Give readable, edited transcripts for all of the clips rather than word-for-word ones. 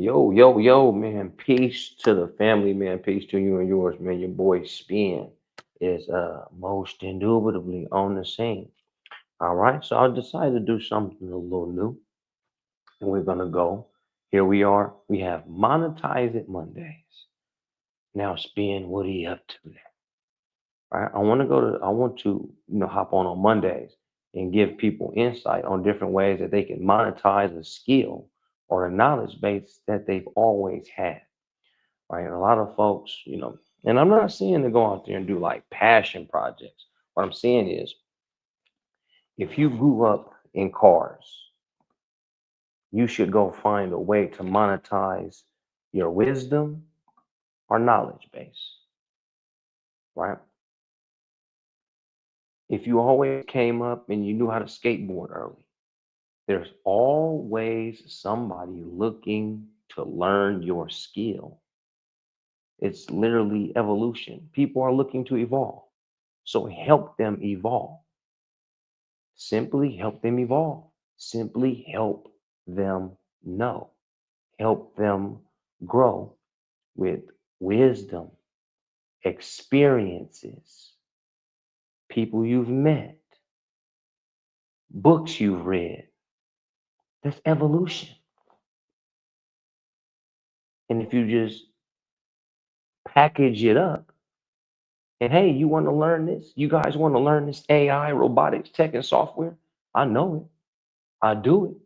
Yo, yo, yo, man. Peace to the family, man. Peace to you and yours, man. Your boy Spin is most indubitably on the scene. All right. So I decided to do something a little new. And we're gonna go. Here we are. We have monetize it Mondays. Now, Spin, what are you up to there? All right. I want to, hop on Mondays and give people insight on different ways that they can monetize a skill or a knowledge base that they've always had. Right? A lot of folks, and I'm not saying to go out there and do like passion projects. What I'm saying is, if you grew up in cars, you should go find a way to monetize your wisdom or knowledge base, right? If you always came up and you knew how to skateboard early, there's always somebody looking to learn your skill. It's literally evolution. People are looking to evolve. So help them evolve. Simply help them evolve. Simply help them know. Help them grow with wisdom, experiences, people you've met, books you've read. That's evolution. And if you just package it up and hey, you want to learn this? You guys want to learn this AI, robotics, tech, and software? I know it. I do it.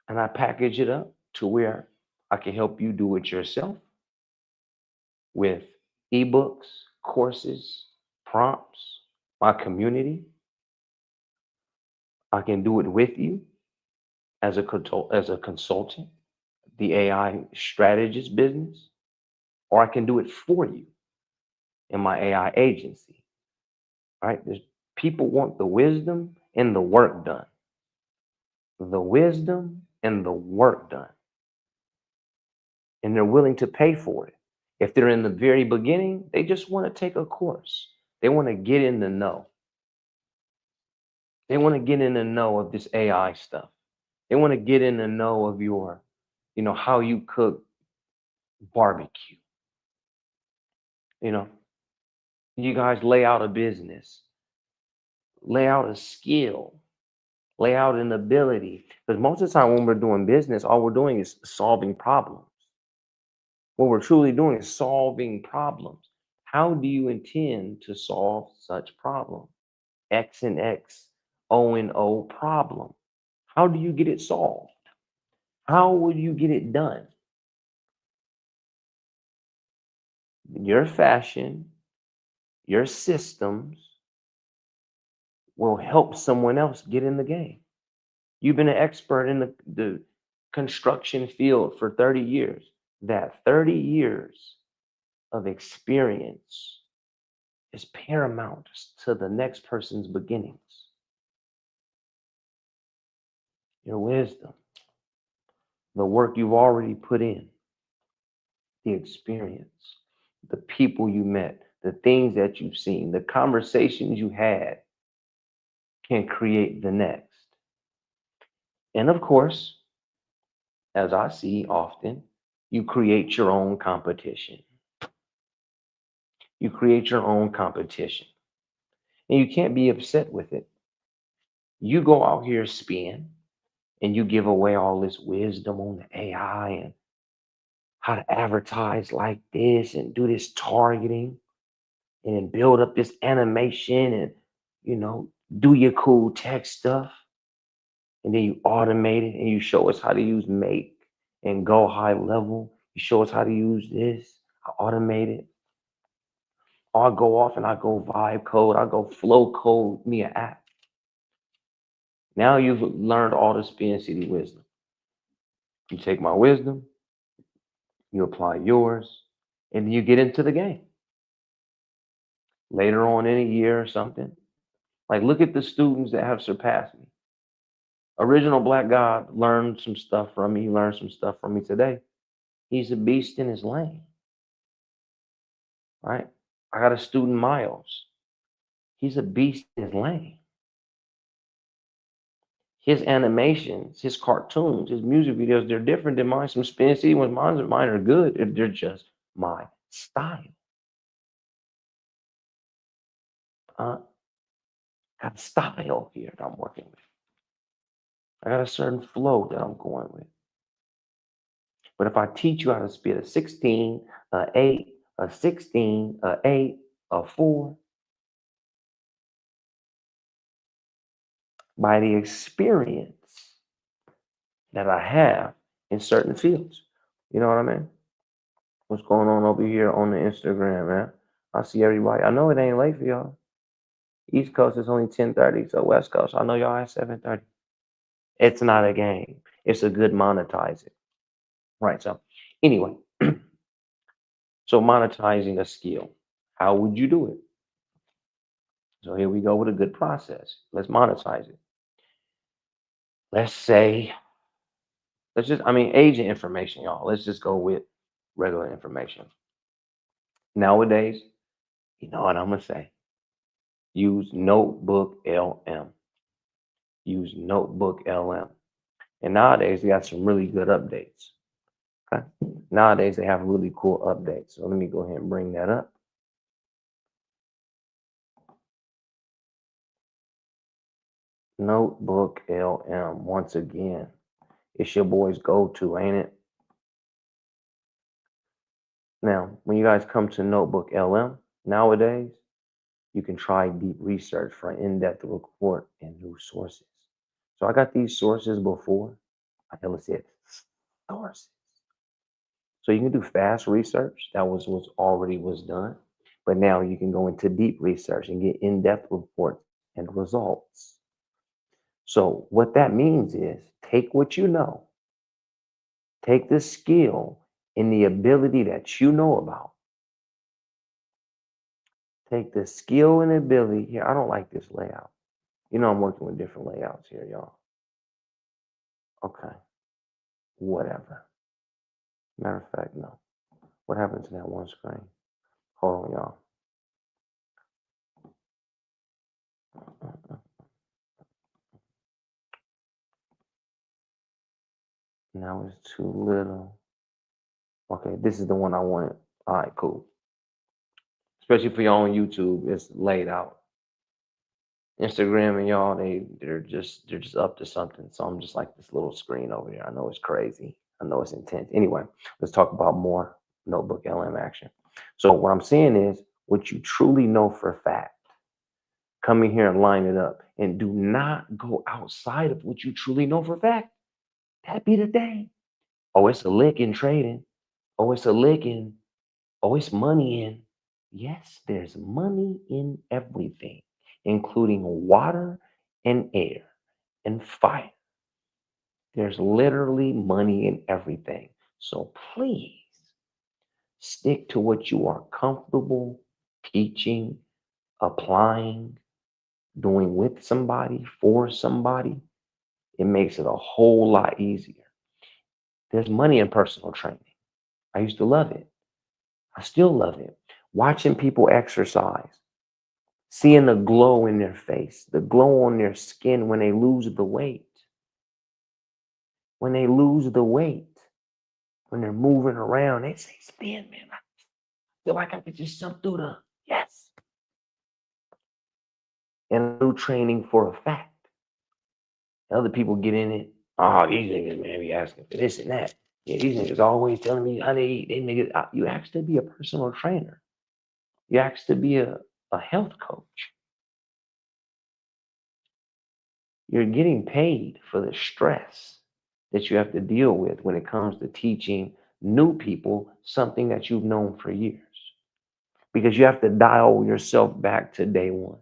And I package it up to where I can help you do it yourself with ebooks, courses, prompts, my community. I can do it with you as a consultant, the AI strategist business, or I can do it for you in my AI agency. Right? There's people want the wisdom and the work done. The wisdom and the work done. And they're willing to pay for it. If they're in the very beginning, they just want to take a course. They want to get in the know. They want to get in the know of this AI stuff. They want to get in the know of your, how you cook barbecue. You know, you guys lay out a business, lay out a skill, lay out an ability. Because most of the time when we're doing business, all we're doing is solving problems. What we're truly doing is solving problems. How do you intend to solve such problem? X and X, O and O problem. How do you get it solved? How would you get it done? Your fashion, your systems will help someone else get in the game. You've been an expert in the construction field for 30 years. That 30 years of experience is paramount to the next person's beginnings. Your wisdom, the work you've already put in, the experience, the people you met, the things that you've seen, the conversations you had can create the next. And of course, as I see often, you create your own competition. You create your own competition. And you can't be upset with it. You go out here, spin, and you give away all this wisdom on the AI and how to advertise like this and do this targeting and then build up this animation and, you know, do your cool tech stuff. And then you automate it and you show us how to use Make and Go High Level. You show us how to use this. I automate it. Or I go off and I go vibe code. I go flow code me an app. Now you've learned all the Spin City wisdom. You take my wisdom, you apply yours, and then you get into the game. Later on in a year or something, like look at the students that have surpassed me. Original Black God learned some stuff from me. He learned some stuff from me today. He's a beast in his lane, right? I got a student, Miles. He's a beast in his lane. His animations, his cartoons, his music videos, they're different than mine. Some Spin City ones, mine are good. They're just my style. Uh, got style here that I'm working with. I got a certain flow that I'm going with. But if I teach you how to spit a 16, a 8, a 16, a 8, a 4, by the experience that I have in certain fields. You know what I mean? What's going on over here on the Instagram, man? I see everybody. I know it ain't late for y'all. East Coast is only 10:30, so West Coast, I know y'all at 7:30. It's not a game. It's a good monetizing. Right. So anyway, so monetizing a skill. How would you do it? So here we go with a good process. Let's monetize it. Let's say, agent information, y'all. Let's just go with regular information. Nowadays, you know what I'm gonna say. Use Notebook LM. Use Notebook LM. And nowadays they got some really good updates. Okay. Nowadays they have really cool updates. So let me go ahead and bring that up. Notebook LM. Once again, it's your boy's go-to, ain't it? Now, when you guys come to Notebook LM, nowadays, you can try deep research for an in-depth report and new sources. So I got these sources before. I never said sources. So you can do fast research. That was what already was done. But now you can go into deep research and get in-depth reports and results. So what that means is take what you know, take the skill and the ability that you know about. Take the skill and ability here. I don't like this layout. You know I'm working with different layouts here, y'all. Okay, whatever. Matter of fact, no. What happened to that one screen? Hold on, y'all. Now it's too little. Okay, this is the one I wanted. All right, cool. Especially for y'all on YouTube, it's laid out. Instagram and y'all, they're just up to something. So I'm just like this little screen over here. I know it's crazy. I know it's intense. Anyway, let's talk about more Notebook LM action. So what I'm saying is what you truly know for a fact. Come in here and line it up. And do not go outside of what you truly know for a fact. That be the thing. Oh, it's a lick in trading. Oh, it's a lick in. Oh, it's money in. Yes, there's money in everything, including water and air and fire. There's literally money in everything. So please stick to what you are comfortable teaching, applying, doing with somebody, for somebody. It makes it a whole lot easier. There's money in personal training. I used to love it. I still love it. Watching people exercise, seeing the glow in their face, the glow on their skin when they lose the weight. When they lose the weight, when they're moving around, they say, "Spin, man, I feel like I could just jump through the yes." And new training for a fact. Other people get in it. Oh, these niggas, man, be asking for this and that. Yeah, these niggas always telling me how they eat. They niggas, you asked to be a personal trainer. You asked to be a health coach. You're getting paid for the stress that you have to deal with when it comes to teaching new people something that you've known for years. Because you have to dial yourself back to day one.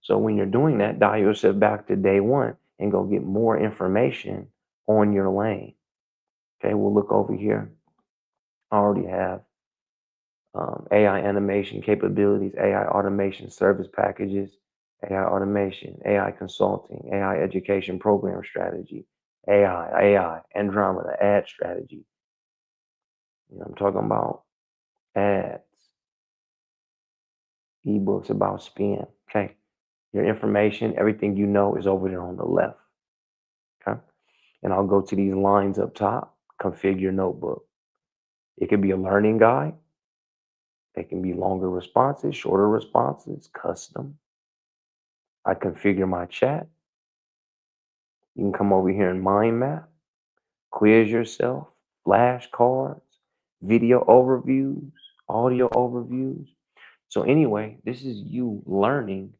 So when you're doing that, dial yourself back to day one and go get more information on your lane. Okay, we'll look over here. I already have AI animation capabilities, AI automation service packages, AI automation, AI consulting, AI education program strategy, AI, Andromeda ad strategy. You know, I'm talking about ads, ebooks about spin. Okay. Your information, everything you know is over there on the left. Okay. And I'll go to these lines up top, configure notebook. It could be a learning guide. It can be longer responses, shorter responses, custom. I configure my chat. You can come over here and mind map, quiz yourself, flashcards, video overviews, audio overviews. So anyway, this is you learning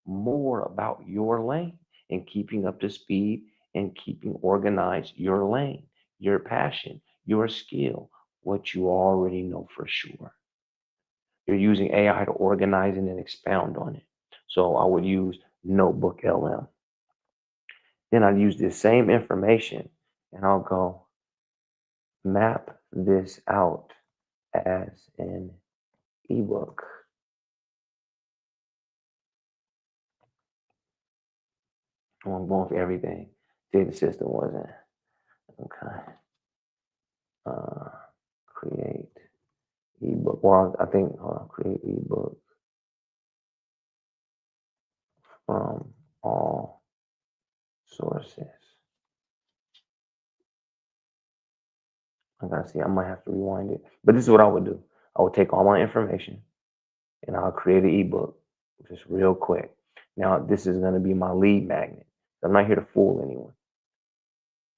more about your lane and keeping up to speed and keeping organized your lane, your passion, your skill, what you already know for sure. You're using AI to organize it and expound on it. So I would use Notebook LM. Then I'd use this same information and I'll go map this out as an ebook. I'm going for everything. Data system wasn't. Okay. Uh, create ebook. Well, I think create ebook from all sources. I gotta see. I might have to rewind it, but this is what I would do. I would take all my information and I'll create an ebook just real quick. Now, this is going to be my lead magnet. I'm not here to fool anyone,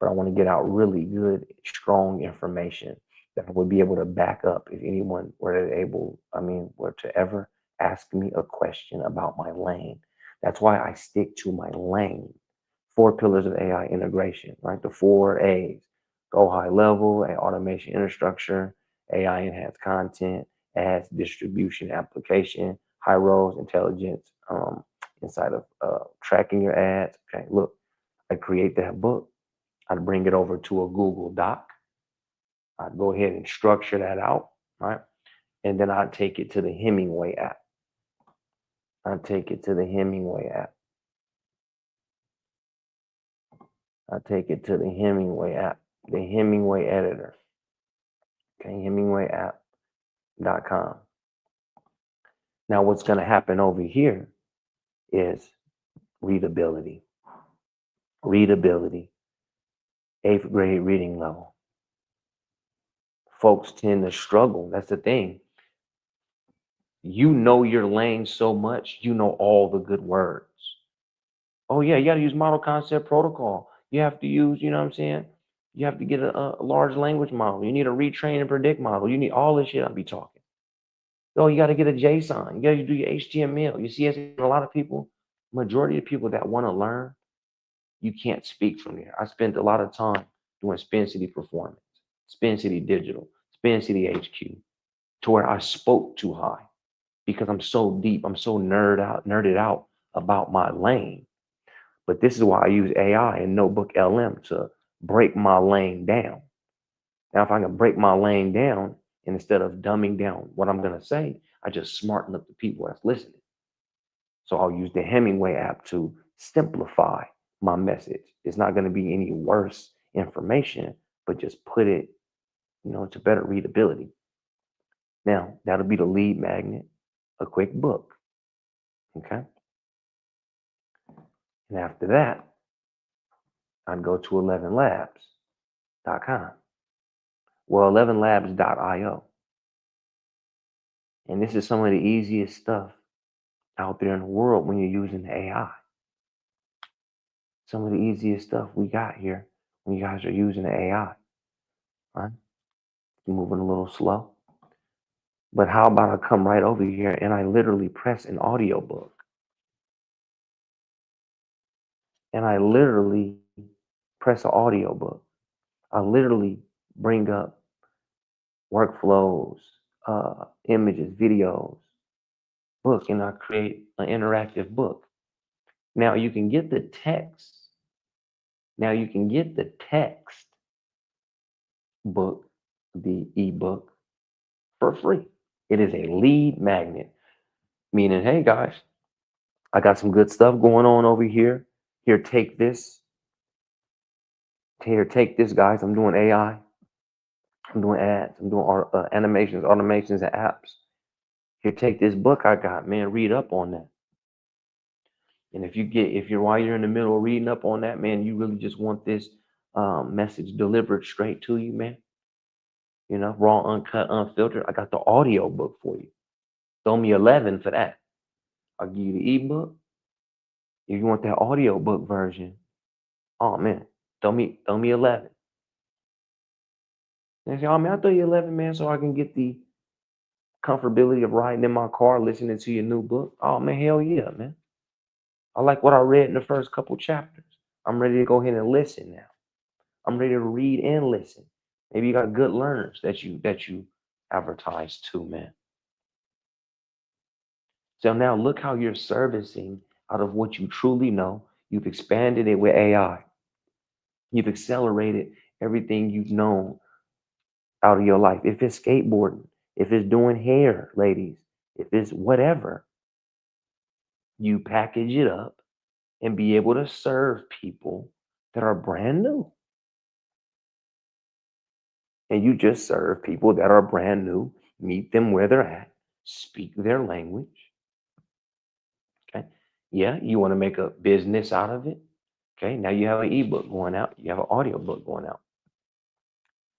but I want to get out really good, strong information that I would be able to back up if anyone were to ever ask me a question about my lane. That's why I stick to my lane. Four pillars of AI integration, right? The four A's: go high level, automation infrastructure, AI enhanced content, ads distribution application, high roles intelligence inside of tracking your ads. Okay, look, I create that book. I'd bring it over to a Google Doc. I'd go ahead and structure that out, right? And then I'd take it to the Hemingway app. I'd take it to the Hemingway app. I'd take it to the Hemingway app, the Hemingway editor. Okay, HemingwayApp.com. Now, what's going to happen over here is readability. Readability, 8th grade reading level. Folks tend to struggle. That's the thing. You know your lane so much, you know all the good words. Oh, yeah, you got to use model concept protocol. You have to use, you know what I'm saying? You have to get a large language model. You need a retrain and predict model. You need all this shit I'll be talking. Oh, you got to get a JSON. You got to do your HTML. You see, as a lot of people, majority of people that want to learn, you can't speak from there. I spent a lot of time doing Spin City Performance, Spin City Digital, Spin City HQ, to where I spoke too high because I'm so deep. I'm so nerded out about my lane. But this is why I use AI and Notebook LM to break my lane down. Now, if I can break my lane down, and instead of dumbing down what I'm going to say, I just smarten up the people that's listening. So I'll use the Hemingway app to simplify my message. It's not going to be any worse information, but just put it, to better readability. Now, that'll be the lead magnet, a quick book. Okay. And after that, I'd go to 11labs.com. Well, 11labs.io. And this is some of the easiest stuff out there in the world when you're using AI. Some of the easiest stuff we got here when you guys are using the AI. Right? Moving a little slow. But how about I come right over here and I literally press an audiobook? And I literally press an audiobook. I literally bring up workflows, images, videos, book, and I create an interactive book. Now you can get the text. Now you can get the text book, the ebook, for free. It is a lead magnet, meaning, hey guys, I got some good stuff going on over here. Here, take this. Here, take this, guys. I'm doing AI. I'm doing ads. I'm doing animations, automations, and apps. Here, take this book I got, man. Read up on that. And if you're while you're in the middle of reading up on that, man, you really just want this message delivered straight to you, man. Raw, uncut, unfiltered. I got the audio book for you. Throw me 11 for that. I'll give you the ebook. If you want that audio book version, oh man, throw me 11. And say, oh man, I'll throw you 11, man, so I can get the comfortability of riding in my car, listening to your new book. Oh man, hell yeah, man. I like what I read in the first couple chapters. I'm ready to go ahead and listen now. I'm ready to read and listen. Maybe you got good learners that you advertise to, man. So now look how you're servicing out of what you truly know. You've expanded it with AI. You've accelerated everything you've known out of your life. If it's skateboarding, if it's doing hair, ladies, if it's whatever, you package it up and be able to serve people that are brand new. And you just serve people that are brand new, meet them where they're at, speak their language. Okay. Yeah, you want to make a business out of it. Okay. Now you have an ebook going out, you have an audio book going out.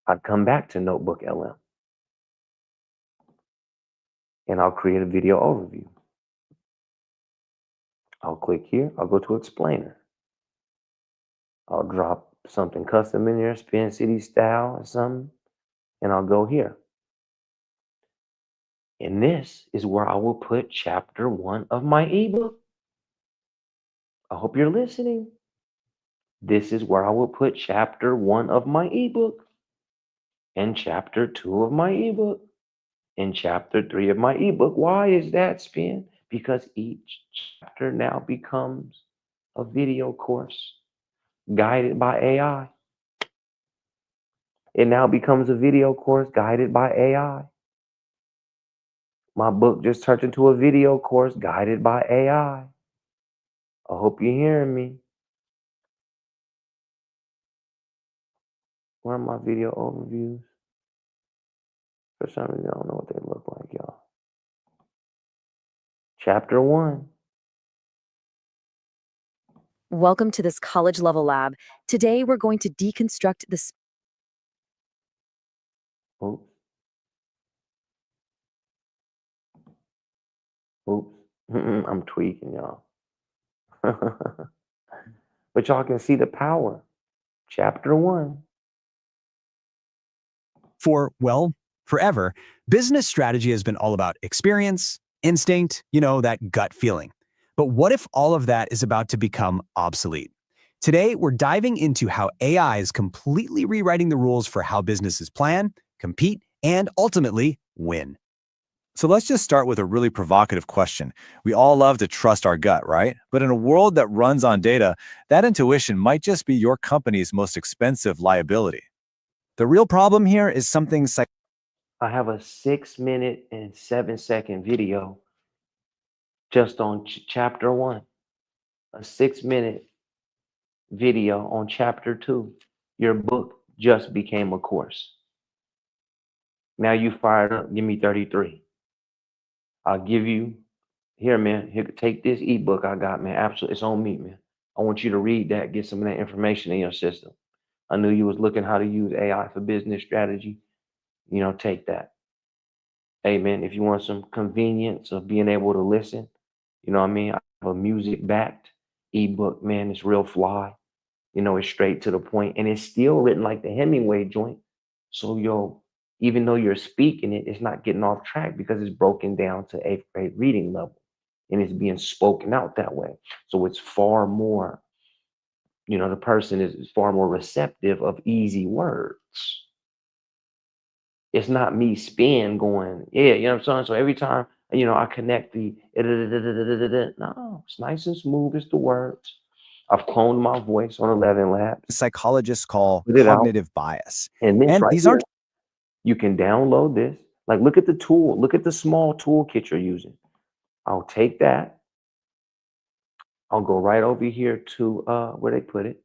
I'd come back to Notebook LM and I'll create a video overview. I'll click here, I'll go to explainer. I'll drop something custom in there, Spin City style or something, and I'll go here. And this is where I will put chapter 1 of my ebook. I hope you're listening. This is where I will put chapter 1 of my ebook, and chapter 2 of my ebook, and chapter 3 of my ebook. Why is that, Spin? Because each chapter now becomes a video course guided by AI. It now becomes a video course guided by AI. My book just turned into a video course guided by AI. I hope you're hearing me. Where are my video overviews? For some reason, I don't know what they look like, y'all. Chapter 1. Welcome to this college level lab. Today we're going to deconstruct the Oops. Oops. I'm tweaking, y'all. But y'all can see the power. Chapter 1. For, well, forever, business strategy has been all about experience, instinct, that gut feeling. But what if all of that is about to become obsolete? Today, we're diving into how AI is completely rewriting the rules for how businesses plan, compete, and ultimately win. So let's just start with a really provocative question. We all love to trust our gut, right? But in a world that runs on data, that intuition might just be your company's most expensive liability. The real problem here is something I have a 6 minute and 7 second video just on chapter 1. A 6 minute video on chapter 2. Your book just became a course. Now you fired up. Give me 33. I'll give you here, man. Here, take this ebook I got, man. Absolutely, it's on me, man. I want you to read that, get some of that information in your system. I knew you was looking how to use AI for business strategy. Take that. Hey, man, if you want some convenience of being able to listen, I mean? I have a music backed ebook, man. It's real fly. It's straight to the point, and it's still written like the Hemingway joint. So even though you're speaking it, it's not getting off track because it's broken down to 8th grade reading level, and it's being spoken out that way. So it's far more, the person is far more receptive of easy words. It's not me spin going, yeah, you know what I'm saying? So every time, I connect the, no, it's nice and smooth. It's the words. I've cloned my voice on 11 Labs. psychologists call Put it out. cognitive bias. And this And right these here, aren't you can download this. Like, look at the tool. Look at the small toolkit you're using. I'll take that. I'll go right over here to where they put it.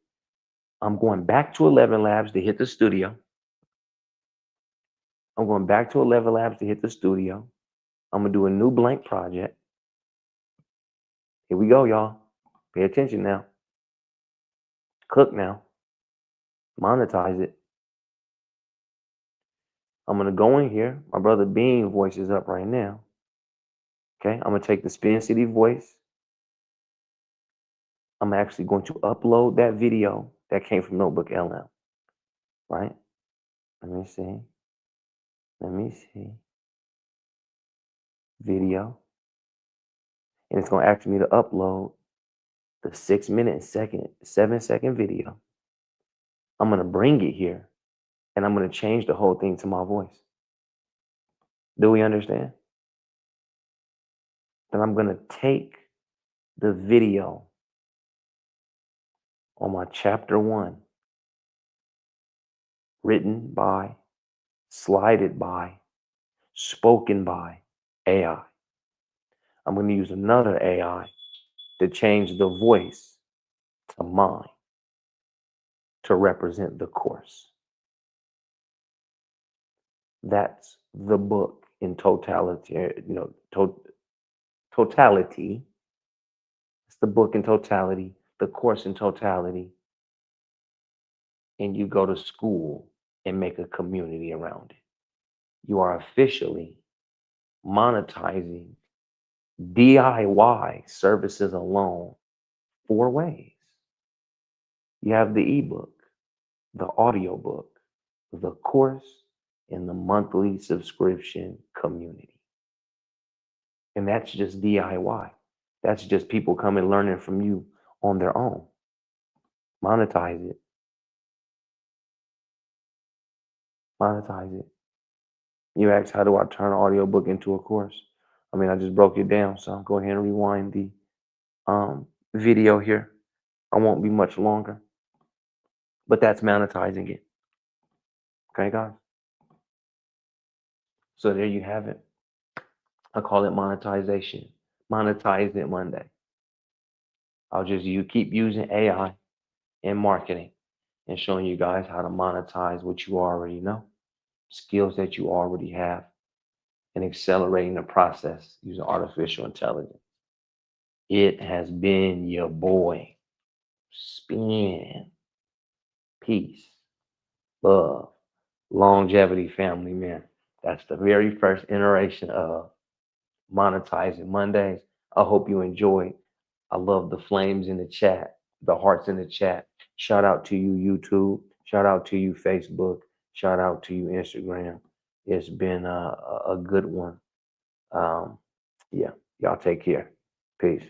I'm going back to 11 Labs to hit the studio. I'm going back to 11 Labs to hit the studio. I'm going to do a new blank project. Here we go, y'all. Pay attention now. Cook now. Monetize it. I'm going to go in here. My brother Bean voice is up right now. Okay. I'm going to take the Spin City voice. I'm actually going to upload that video that came from Notebook LM. Right? Let me see. Let me see. Video. And it's going to ask me to upload the 7-second video. I'm going to bring it here and I'm going to change the whole thing to my voice. Do we understand? Then I'm going to take the video on my chapter 1, written by, slided by, spoken by AI. I'm going to use another AI to change the voice to mine to represent the course. That's the book in totality, totality. It's the book in totality, the course in totality. And you go to school and make a community around it. You are officially monetizing DIY services alone 4 ways. You have the ebook, the audiobook, the course, and the monthly subscription community. And that's just DIY. That's just people coming learning from you on their own. Monetize it. Monetize it. You ask, how do I turn an audiobook into a course? I mean, I just broke it down, so I'll go ahead and rewind the video here. I won't be much longer, but that's monetizing it. Okay, guys? So there you have it. I call it monetization. Monetize it Monday. Keep using AI in marketing and showing you guys how to monetize what you already know, skills that you already have, and accelerating the process using artificial intelligence. It has been your boy, Spin. Peace, love, longevity, family, man. That's the very first iteration of Monetizing Mondays. I hope you enjoyed. I love the flames in the chat, the hearts in the chat. Shout out to you, YouTube. Shout out to you, Facebook. Shout out to you, Instagram. It's been a good one. Yeah, y'all take care. Peace.